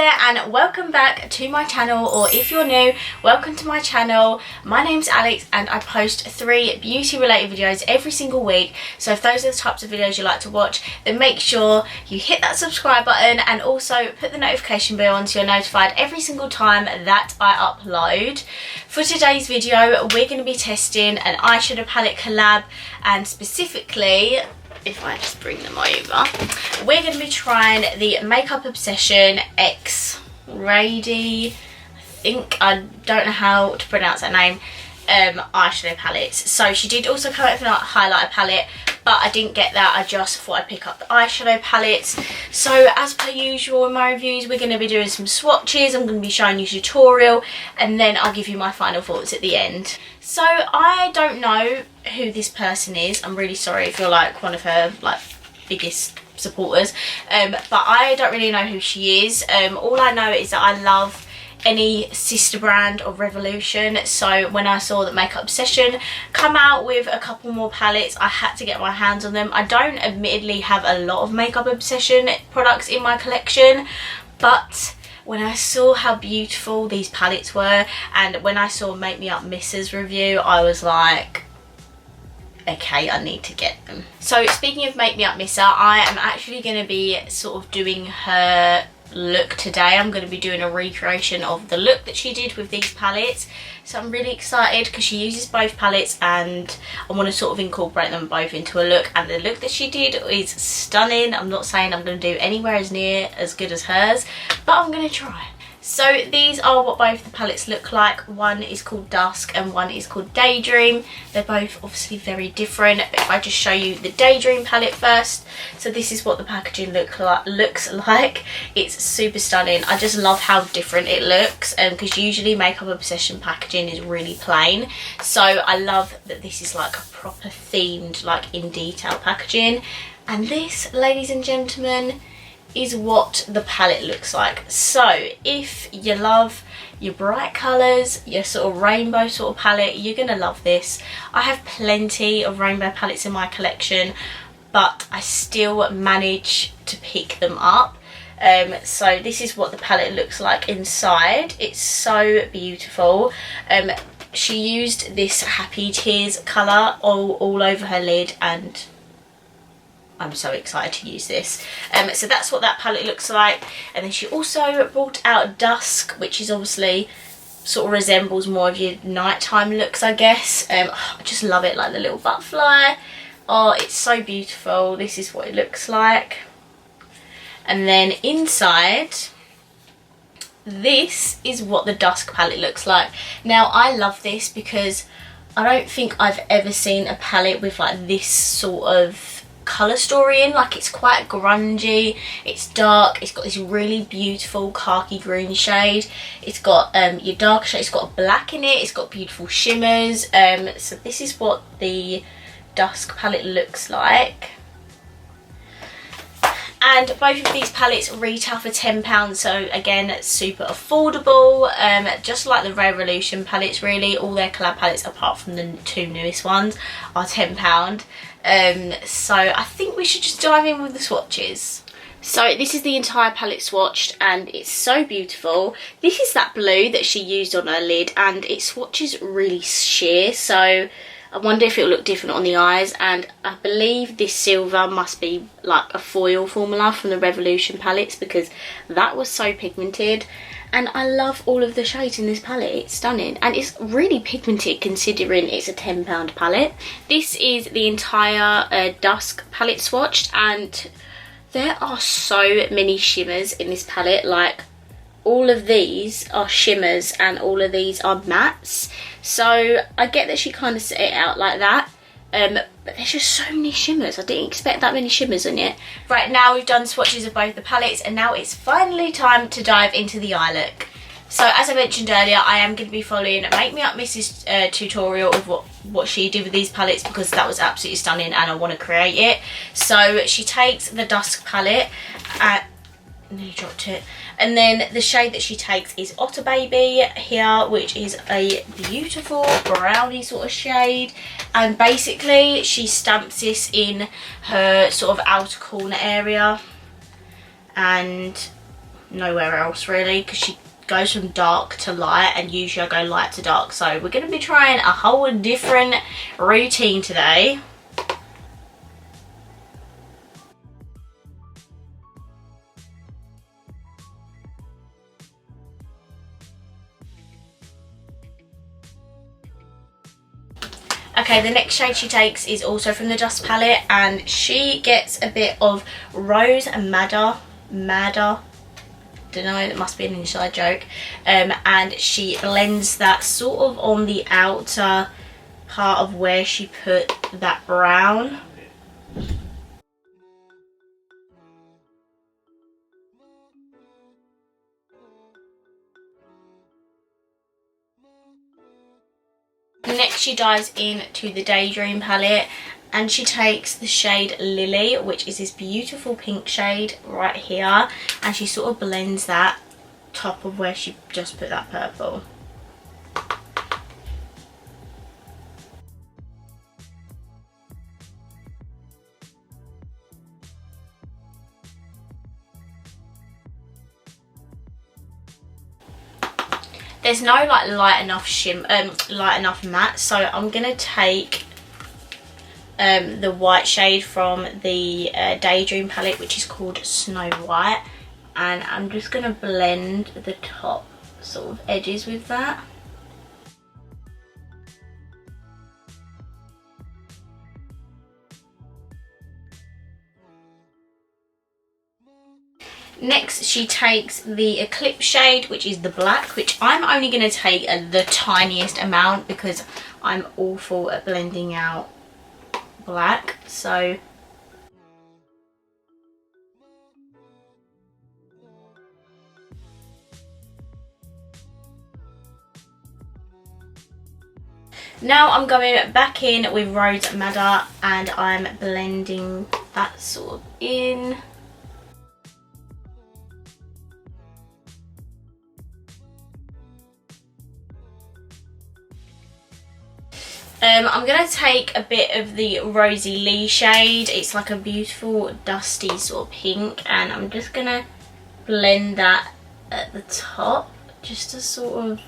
there and welcome back to my channel, or if you're new, welcome to my channel. My name's Alex and I post 3 beauty related videos every single week, so if those are the types of videos you like to watch, then make sure you hit that subscribe button and also put the notification bell on so you're notified every single time that I upload. For today's video we're going to be testing an eyeshadow palette collab, and specifically, if I just bring them over, we're going to be trying the Makeup Obsession X Rady, I don't know how to pronounce that name, eyeshadow palettes. So she did also come out with a highlighter palette, but I didn't get that. I just thought I'd pick up the eyeshadow palettes. So as per usual in my reviews, we're going to be doing some swatches. I'm going to be showing you a tutorial, and then I'll give you my final thoughts at the end. So I don't know who this person is. I'm really sorry if you're like one of her like biggest supporters, but I don't really know who she is. All I know is that I love any sister brand of Revolution, so when I saw that Makeup Obsession come out with a couple more palettes, I had to get my hands on them. I don't admittedly have a lot of Makeup Obsession products in my collection, but when I saw how beautiful these palettes were, and when I saw Make Me Up Missa's review, I was like, okay, I need to get them. So speaking of Make Me Up Missa, I am actually going to be sort of doing her look today. I'm going to be doing a recreation of the look that she did with these palettes, so I'm really excited because she uses both palettes and I want to sort of incorporate them both into a look, and the look that she did is stunning. I'm not saying I'm going to do anywhere as near as good as hers, but I'm going to try. So these are what both the palettes look like. One is called Dusk and one is called Daydream. They're both obviously very different, but if I just show you the Daydream palette first. So this is what the packaging looks like. It's super stunning. I just love how different it looks, because usually Makeup Obsession packaging is really plain. So I love that this is like a proper themed, like in detail packaging. And this, ladies and gentlemen, is what the palette looks like. So if you love your bright colours, your sort of rainbow sort of palette, you're gonna love this. I have plenty of rainbow palettes in my collection, but I still manage to pick them up. So this is what the palette looks like inside. It's so beautiful. She used this Happy Tears colour all over her lid, and I'm so excited to use this. So that's what that palette looks like. And then she also brought out Dusk, which is obviously sort of resembles more of your nighttime looks, I guess. I just love it, like the little butterfly. Oh, it's so beautiful. This is what it looks like. And then inside, this is what the Dusk palette looks like. Now I love this because I don't think I've ever seen a palette with like this sort of colour story in. Like, it's quite grungy, it's dark, it's got this really beautiful khaki green shade, it's got your darker shade, it's got a black in it, it's got beautiful shimmers. So this is what the Dusk palette looks like. And both of these palettes retail for £10, so again, super affordable, just like the Revolution palettes really. All their collab palettes, apart from the 2 newest ones, are £10. So I think we should just dive in with the swatches. So this is the entire palette swatched, and it's so beautiful. This is that blue that she used on her lid, and it swatches really sheer, so I wonder if it'll look different on the eyes. And I believe this silver must be like a foil formula from the Revolution palettes, because that was so pigmented. And I love all of the shades in this palette. It's stunning, and it's really pigmented considering it's a £10 palette. This is the entire Dusk palette swatched, and there are so many shimmers in this palette. Like, all of these are shimmers and all of these are mattes. So I get that she kind of set it out like that, but there's just so many shimmers. I didn't expect that many shimmers in it. Right, now we've done swatches of both the palettes, and now it's finally time to dive into the eye look. So as I mentioned earlier, I am going to be following Make Me Up Missa's tutorial of what she did with these palettes, because that was absolutely stunning and I want to create it. So she takes the Dusk palette, nearly dropped it, and then the shade that she takes is Otter Baby here, which is a beautiful brownie sort of shade, and basically she stamps this in her sort of outer corner area, and nowhere else really, because she goes from dark to light and usually I go light to dark. So we're going to be trying a whole different routine today. Okay, the next shade she takes is also from the Dust palette, and she gets a bit of Rose Madder, don't know, it must be an inside joke, and she blends that sort of on the outer part of where she put that brown. Next she dives into the Daydream palette and she takes the shade Lily, which is this beautiful pink shade right here, and she sort of blends that top of where she just put that purple. There's no like light enough matte, so I'm gonna take the white shade from the Daydream palette, which is called Snow White, and I'm just gonna blend the top sort of edges with that. Next she takes the Eclipse shade, which is the black, which I'm only going to take the tiniest amount because I'm awful at blending out black. So now I'm going back in with Rose Madder and I'm blending that sort of in. I'm going to take a bit of the Rosy Lee shade. It's like a beautiful dusty sort of pink, and I'm just going to blend that at the top just to sort of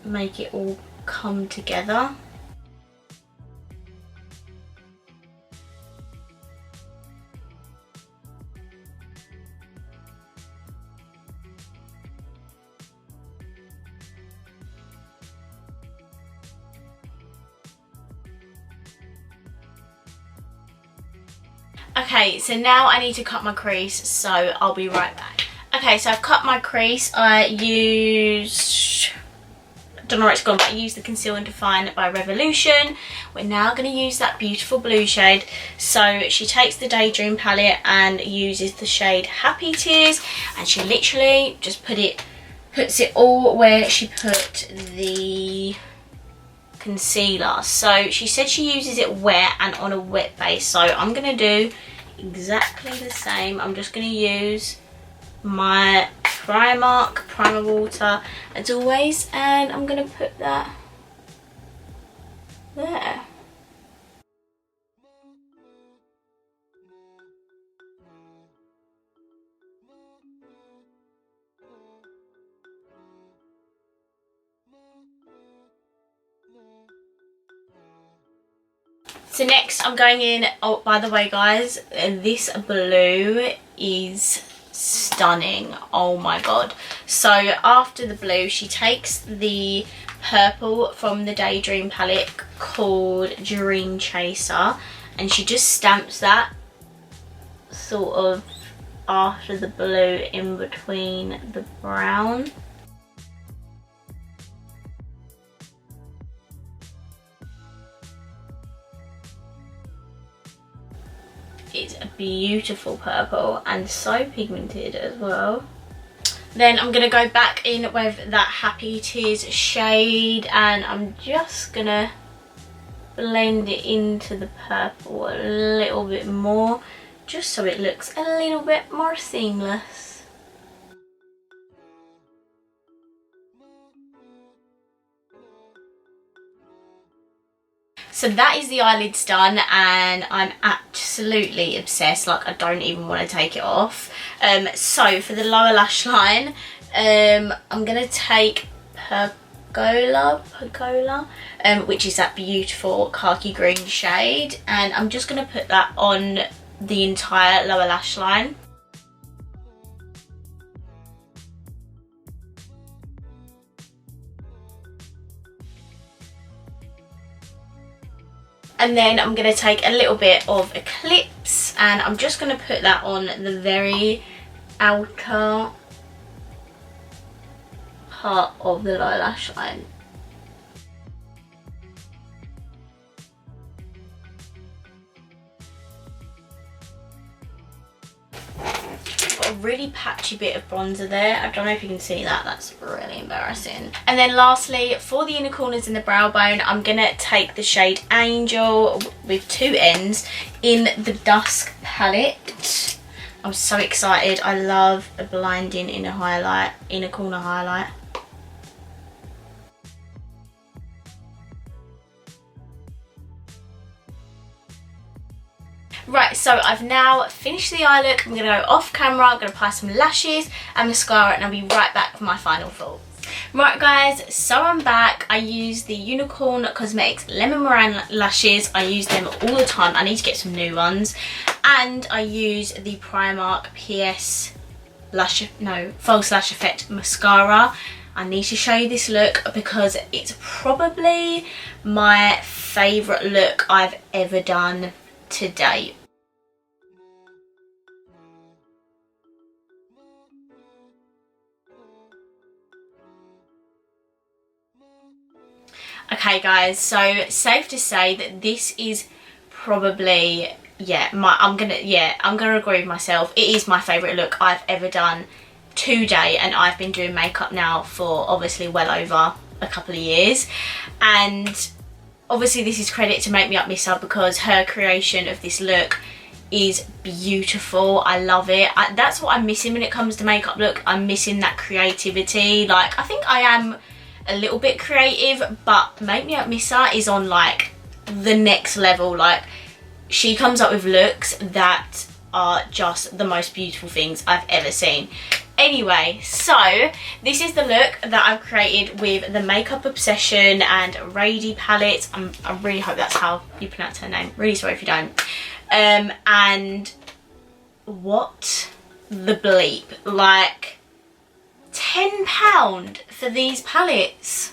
make it all come together. Okay, so now I need to cut my crease, so I'll be right back. Okay, so I've cut my crease. I used, I don't know where it's gone, but I used the Conceal and Define by Revolution. We're now going to use that beautiful blue shade. So she takes the Daydream palette and uses the shade Happy Tears, and she literally just puts it all where she put the concealer. So she said she uses it wet and on a wet base, so I'm going to do exactly the same. I'm just going to use my primer water as always, and I'm going to put that there. So next I'm going in, oh by the way guys, this blue is stunning, oh my god. So after the blue she takes the purple from the Daydream palette called Dream Chaser, and she just stamps that sort of after the blue in between the brown. It's a beautiful purple and so pigmented as well. Then I'm going to go back in with that Happy Tears shade, and I'm just going to blend it into the purple a little bit more, just so it looks a little bit more seamless. So that is the eyelids done, and I'm absolutely obsessed. Like, I don't even want to take it off. So for the lower lash line, I'm gonna take Pergola, which is that beautiful khaki green shade, and I'm just gonna put that on the entire lower lash line. And then I'm going to take a little bit of Eclipse, and I'm just going to put that on the very outer part of the lower lash line. Got a really patchy bit of bronzer there. I don't know if you can see that. That's really embarrassing. And then lastly, for the inner corners and the brow bone, I'm gonna take the shade Angel with 2 N's in the Dusk palette. I'm so excited. I love a blinding inner corner highlight. Right, so I've now finished the eye look. I'm going to go off camera, I'm going to apply some lashes and mascara, and I'll be right back for my final thoughts. Right guys, so I'm back. I use the Unicorn Cosmetics Lemon Meringue lashes. I use them all the time. I need to get some new ones. And I use the Primark PS False Lash Effect mascara. I need to show you this look because it's probably my favourite look I've ever done to date. Okay guys, so safe to say that this is probably, I'm gonna agree with myself. It is my favourite look I've ever done to date, and I've been doing makeup now for obviously well over a couple of years, and obviously this is credit to Make Me Up Miss Her because her creation of this look is beautiful. I love it. That's what I'm missing when it comes to makeup look. I'm missing that creativity. Like, I think I am a little bit creative, but Make Me Up Miss Her is on like the next level. Like, she comes up with looks that are just the most beautiful things I've ever seen. Anyway, so this is the look that I've created with the Makeup Obsession and Rady palette. I really hope that's how you pronounce her name. Really sorry if you don't. And what the bleep? Like, £10 for these palettes.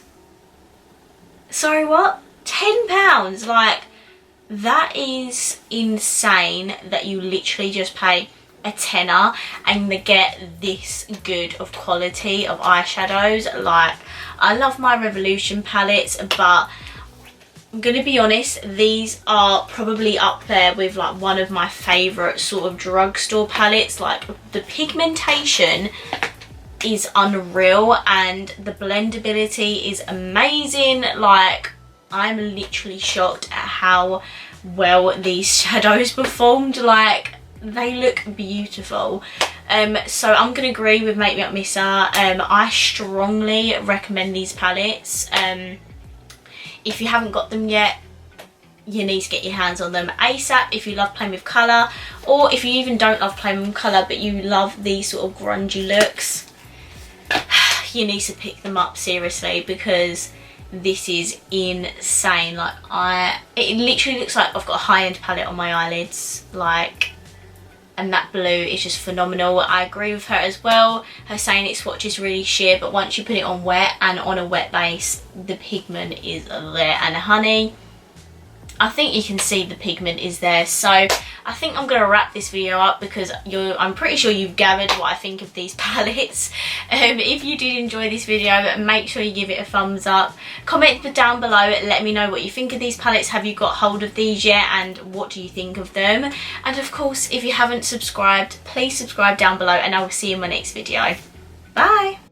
Sorry, what? £10? Like, that is insane that you literally just pay a tenner and they get this good of quality of eyeshadows. Like, I love my Revolution palettes, but I'm gonna be honest, these are probably up there with like one of my favorite sort of drugstore palettes. Like, the pigmentation is unreal and the blendability is amazing. Like, I'm literally shocked at how well these shadows performed. Like, they look beautiful. So I'm gonna agree with Make Me Up Miss Her. I strongly recommend these palettes. If you haven't got them yet, you need to get your hands on them ASAP if you love playing with colour, or if you even don't love playing with colour but you love these sort of grungy looks, you need to pick them up seriously because this is insane. Like, it literally looks like I've got a high-end palette on my eyelids. Like, and that blue is just phenomenal. I agree with her as well. Her saying it swatches really sheer, but once you put it on wet and on a wet base, the pigment is there. And honey, I think you can see the pigment is there. So I think I'm gonna wrap this video up because I'm pretty sure you've gathered what I think of these palettes. If you did enjoy this video, make sure you give it a thumbs up. Comment down below, let me know what you think of these palettes. Have you got hold of these yet, and what do you think of them? And of course, if you haven't subscribed, please subscribe down below, and I will see you in my next video. Bye.